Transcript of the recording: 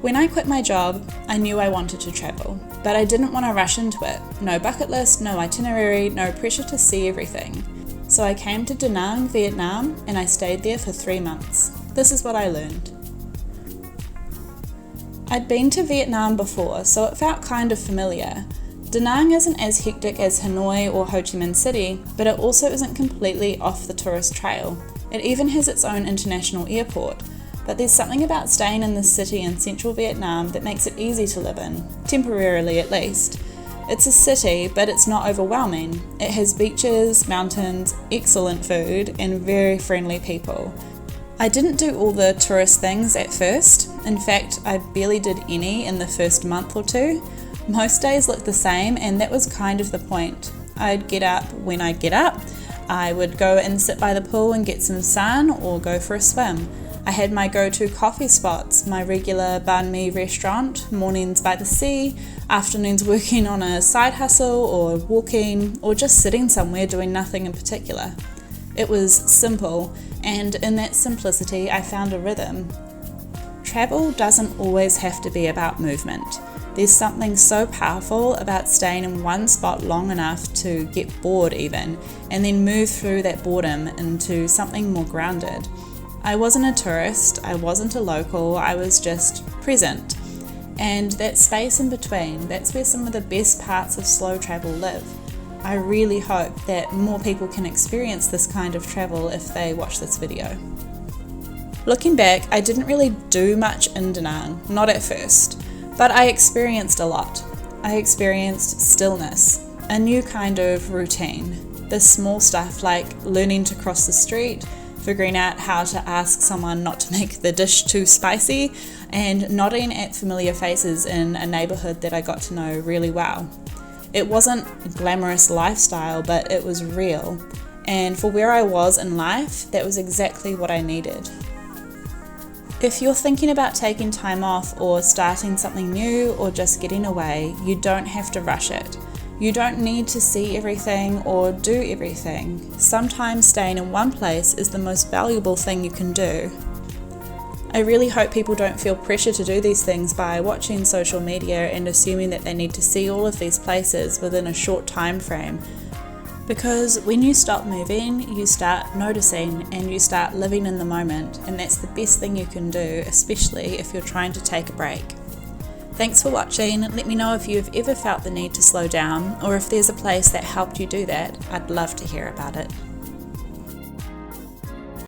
When I quit my job, I knew I wanted to travel, but I didn't want to rush into it. No bucket list, no itinerary, no pressure to see everything. So I came to Da Nang, Vietnam, and I stayed there for 3 months. This is what I learned. I'd been to Vietnam before, so it felt kind of familiar. Da Nang isn't as hectic as Hanoi or Ho Chi Minh City, but it also isn't completely off the tourist trail. It even has its own international airport. But there's something about staying in this city in central Vietnam that makes it easy to live in, temporarily at least. It's a city, but it's not overwhelming. It has beaches, mountains, excellent food, and very friendly people. I didn't do all the tourist things at first. In fact, I barely did any in the first month or two. Most days looked the same, and that was kind of the point. I'd get up when I'd get up. I would go and sit by the pool and get some sun or go for a swim. I had my go-to coffee spots, my regular banh mi restaurant, mornings by the sea, afternoons working on a side hustle or walking or just sitting somewhere doing nothing in particular. It was simple, and in that simplicity I found a rhythm. Travel doesn't always have to be about movement. There's something so powerful about staying in one spot long enough to get bored even, and then move through that boredom into something more grounded. I wasn't a tourist, I wasn't a local, I was just present. And that space in between, that's where some of the best parts of slow travel live. I really hope that more people can experience this kind of travel if they watch this video. Looking back, I didn't really do much in Da Nang, not at first, but I experienced a lot. I experienced stillness, a new kind of routine. The small stuff like learning to cross the street, figuring out how to ask someone not to make the dish too spicy, and nodding at familiar faces in a neighbourhood that I got to know really well. It wasn't a glamorous lifestyle, but it was real. And for where I was in life, that was exactly what I needed. If you're thinking about taking time off or starting something new or just getting away, you don't have to rush it. You don't need to see everything or do everything. Sometimes staying in one place is the most valuable thing you can do. I really hope people don't feel pressure to do these things by watching social media and assuming that they need to see all of these places within a short time frame. Because when you stop moving, you start noticing and you start living in the moment, and that's the best thing you can do, especially if you're trying to take a break. Thanks for watching. Let me know if you've ever felt the need to slow down, or if there's a place that helped you do that. I'd love to hear about it.